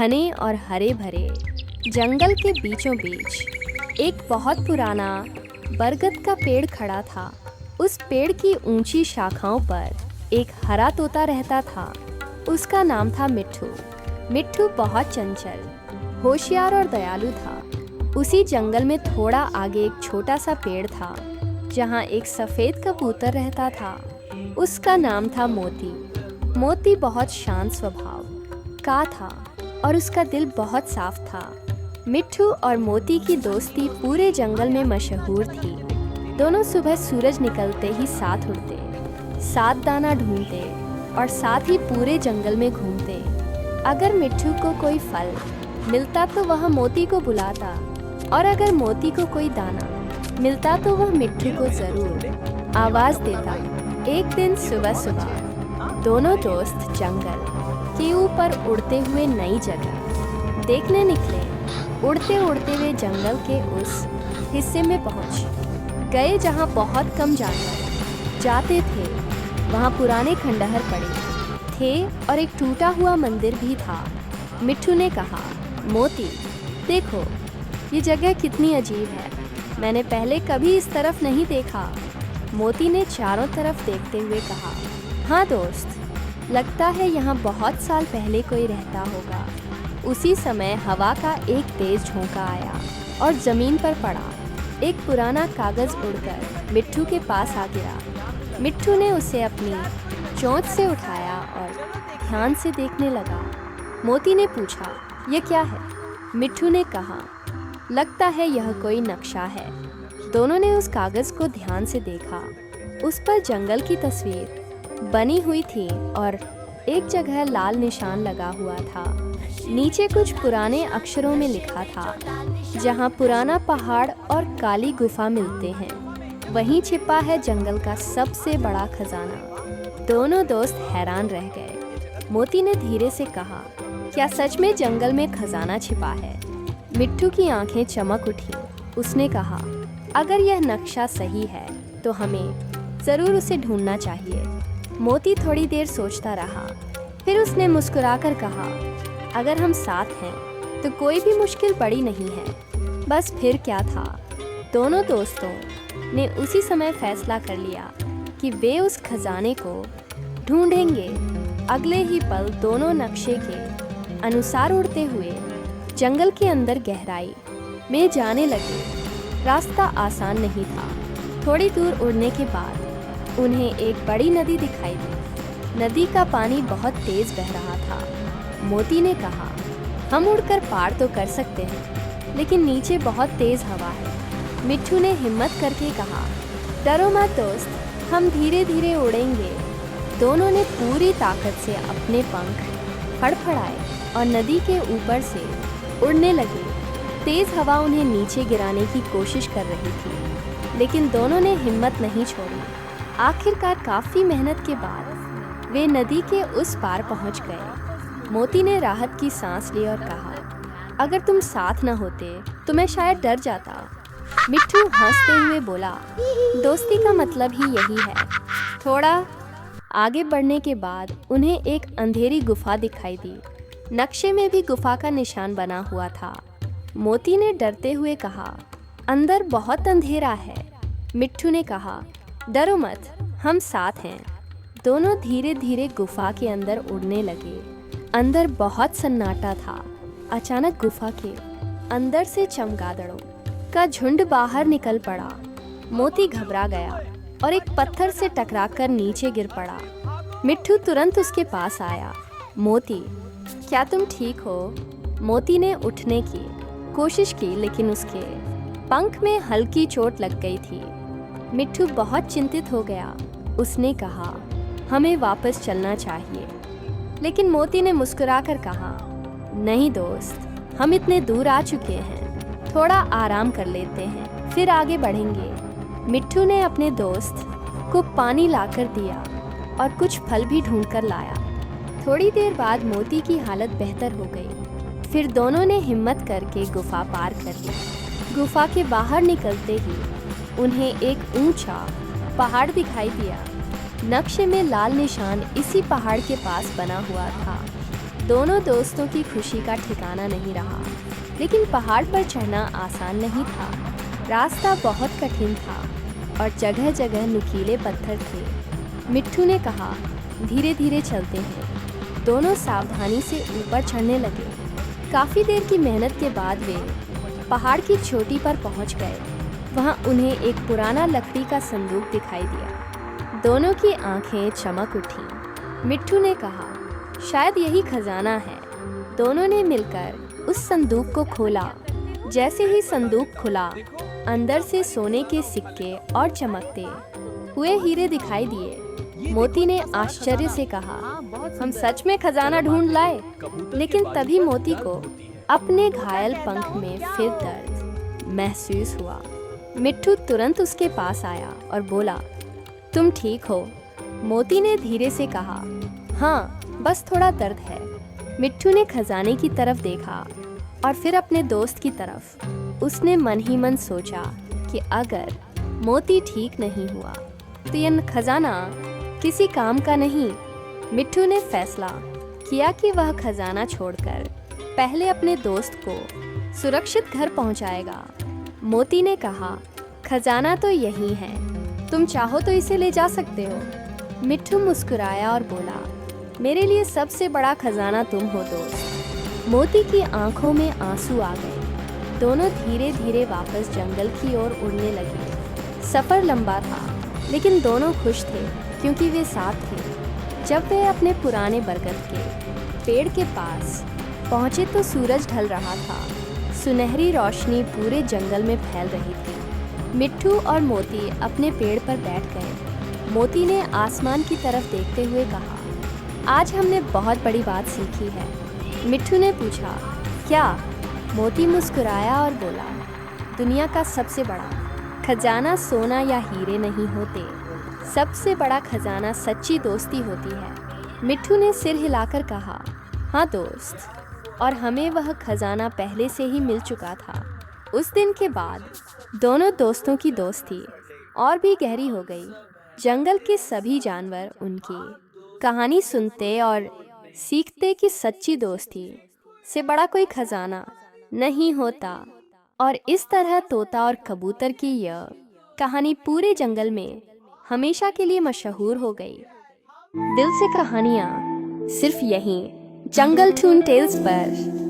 घने और हरे भरे जंगल के बीचों बीच एक बहुत पुराना बरगद का पेड़ खड़ा था। उस पेड़ की ऊंची शाखाओं पर एक हरा तोता रहता था। उसका नाम था मिट्ठू। मिट्ठू बहुत चंचल, होशियार और दयालु था। उसी जंगल में थोड़ा आगे एक छोटा सा पेड़ था जहाँ एक सफ़ेद कबूतर रहता था। उसका नाम था मोती। मोती बहुत शांत स्वभाव का था और उसका दिल बहुत साफ था। मिट्ठू और मोती की दोस्ती पूरे जंगल में मशहूर थी। दोनों सुबह सूरज निकलते ही साथ उड़ते, साथ दाना ढूंढते और साथ ही पूरे जंगल में घूमते। अगर मिट्ठू को कोई फल मिलता तो वह मोती को बुलाता, और अगर मोती को कोई दाना मिलता तो वह मिट्ठू को ज़रूर आवाज़ देता। एक दिन सुबह सुबह दोनों दोस्त जंगल के ऊपर उड़ते हुए नई जगह देखने निकले। उड़ते उड़ते वे जंगल के उस हिस्से में पहुंच गए जहां बहुत कम जानवर जाते थे। वहां पुराने खंडहर पड़े थे और एक टूटा हुआ मंदिर भी था। मिट्ठू ने कहा, मोती देखो, ये जगह कितनी अजीब है। मैंने पहले कभी इस तरफ नहीं देखा। मोती ने चारों तरफ देखते हुए कहा, हाँ दोस्त, लगता है यहाँ बहुत साल पहले कोई रहता होगा। उसी समय हवा का एक तेज झोंका आया और ज़मीन पर पड़ा। एक पुराना कागज़ उड़कर मिट्ठू के पास आ गिरा। मिट्ठू ने उसे अपनी चोंच से उठाया और ध्यान से देखने लगा। मोती ने पूछा, यह क्या है? मिट्ठू ने कहा, लगता है यह कोई नक्शा है। दोनों ने उस कागज़ को ध्यान से देखा। उस पर जंगल की तस्वीर बनी हुई थी और एक जगह लाल निशान लगा हुआ था। नीचे कुछ पुराने अक्षरों में लिखा था, जहाँ पुराना पहाड़ और काली गुफा मिलते हैं, वहीं छिपा है जंगल का सबसे बड़ा खजाना। दोनों दोस्त हैरान रह गए। मोती ने धीरे से कहा, क्या सच में जंगल में खजाना छिपा है? मिट्ठू की आंखें चमक उठी। उसने कहा, अगर यह नक्शा सही है तो हमें ज़रूर उसे ढूंढना चाहिए। मोती थोड़ी देर सोचता रहा, फिर उसने मुस्कुराकर कहा, अगर हम साथ हैं तो कोई भी मुश्किल बड़ी नहीं है। बस फिर क्या था, दोनों दोस्तों ने उसी समय फैसला कर लिया कि वे उस खजाने को ढूंढेंगे। अगले ही पल दोनों नक्शे के अनुसार उड़ते हुए जंगल के अंदर गहराई में जाने लगे। रास्ता आसान नहीं था। थोड़ी दूर उड़ने के बाद उन्हें एक बड़ी नदी दिखाई दी। नदी का पानी बहुत तेज बह रहा था। मोती ने कहा, हम उड़कर पार तो कर सकते हैं, लेकिन नीचे बहुत तेज हवा है। मिट्ठू ने हिम्मत करके कहा, डरो मत दोस्त, हम धीरे धीरे उड़ेंगे। दोनों ने पूरी ताकत से अपने पंख फड़फड़ाए और नदी के ऊपर से उड़ने लगे। तेज हवा उन्हें नीचे गिराने की कोशिश कर रही थी, लेकिन दोनों ने हिम्मत नहीं छोड़ी। आखिरकार काफ़ी मेहनत के बाद वे नदी के उस पार पहुंच गए। मोती ने राहत की सांस ली और कहा, अगर तुम साथ न होते तो मैं शायद डर जाता। मिट्ठू हंसते हुए बोला, दोस्ती का मतलब ही यही है। थोड़ा आगे बढ़ने के बाद उन्हें एक अंधेरी गुफा दिखाई दी। नक्शे में भी गुफा का निशान बना हुआ था। मोती ने डरते हुए कहा, अंदर बहुत अंधेरा है। मिट्ठू ने कहा, डरो मत, हम साथ हैं। दोनों धीरे धीरे गुफा के अंदर उड़ने लगे। अंदर बहुत सन्नाटा था। अचानक गुफा के अंदर से चमगादड़ों का झुंड बाहर निकल पड़ा। मोती घबरा गया और एक पत्थर से टकराकर नीचे गिर पड़ा। मिट्ठू तुरंत उसके पास आया। मोती, क्या तुम ठीक हो? मोती ने उठने की कोशिश की, लेकिन उसके पंख में हल्की चोट लग गई थी। मिट्ठू बहुत चिंतित हो गया। उसने कहा, हमें वापस चलना चाहिए। लेकिन मोती ने मुस्कुराकर कहा, नहीं दोस्त, हम इतने दूर आ चुके हैं, थोड़ा आराम कर लेते हैं, फिर आगे बढ़ेंगे। मिट्ठू ने अपने दोस्त को पानी लाकर दिया और कुछ फल भी ढूंढकर लाया। थोड़ी देर बाद मोती की हालत बेहतर हो गई। फिर दोनों ने हिम्मत करके गुफा पार कर ली। गुफा के बाहर निकलते ही उन्हें एक ऊंचा पहाड़ दिखाई दिया। नक्शे में लाल निशान इसी पहाड़ के पास बना हुआ था। दोनों दोस्तों की खुशी का ठिकाना नहीं रहा। लेकिन पहाड़ पर चढ़ना आसान नहीं था। रास्ता बहुत कठिन था और जगह जगह नुकीले पत्थर थे। मिट्ठू ने कहा, धीरे धीरे चलते हैं। दोनों सावधानी से ऊपर चढ़ने लगे। काफ़ी देर की मेहनत के बाद वे पहाड़ की चोटी पर पहुंच गए। वहां उन्हें एक पुराना लकड़ी का संदूक दिखाई दिया। दोनों की आंखें चमक उठी। मिट्ठू ने कहा, शायद यही खजाना है। दोनों ने मिलकर उस संदूक को खोला। जैसे ही संदूक खुला, अंदर से सोने के सिक्के और चमकते हुए हीरे दिखाई दिए। मोती ने आश्चर्य से कहा, हम सच में खजाना ढूंढ लाए। लेकिन तभी मोती को अपने घायल पंख में फिर दर्द महसूस हुआ। मिट्ठू तुरंत उसके पास आया और बोला, तुम ठीक हो? मोती ने धीरे से कहा, हाँ, बस थोड़ा दर्द है। मिट्ठू ने खजाने की तरफ देखा और फिर अपने दोस्त की तरफ। उसने मन ही मन सोचा कि अगर मोती ठीक नहीं हुआ तो यह खजाना किसी काम का नहीं। मिट्ठू ने फैसला किया कि वह खजाना छोड़कर पहले अपने दोस्त को सुरक्षित घर पहुंचाएगा। मोती ने कहा, खजाना तो यही है, तुम चाहो तो इसे ले जा सकते हो। मिट्ठू मुस्कुराया और बोला, मेरे लिए सबसे बड़ा खजाना तुम हो दोस्त। मोती की आंखों में आंसू आ गए। दोनों धीरे धीरे वापस जंगल की ओर उड़ने लगे। सफ़र लंबा था, लेकिन दोनों खुश थे क्योंकि वे साथ थे। जब वे अपने पुराने बरगद के पेड़ के पास पहुँचे तो सूरज ढल रहा था। सुनहरी रोशनी पूरे जंगल में फैल रही थी। मिट्ठू और मोती अपने पेड़ पर बैठ गए। मोती ने आसमान की तरफ देखते हुए कहा, आज हमने बहुत बड़ी बात सीखी है। मिट्ठू ने पूछा, क्या? मोती मुस्कुराया और बोला, दुनिया का सबसे बड़ा खजाना सोना या हीरे नहीं होते। सबसे बड़ा खजाना सच्ची दोस्ती होती है। मिट्ठू ने सिर हिलाकर कहा, हाँ दोस्त, और हमें वह खजाना पहले से ही मिल चुका था। उस दिन के बाद दोनों दोस्तों की दोस्ती और भी गहरी हो गई। जंगल के सभी जानवर उनकी कहानी सुनते और सीखते कि सच्ची दोस्ती से बड़ा कोई खजाना नहीं होता। और इस तरह तोता और कबूतर की यह कहानी पूरे जंगल में हमेशा के लिए मशहूर हो गई। दिल से कहानियाँ सिर्फ यहीं जंगल टून टेल्स पर।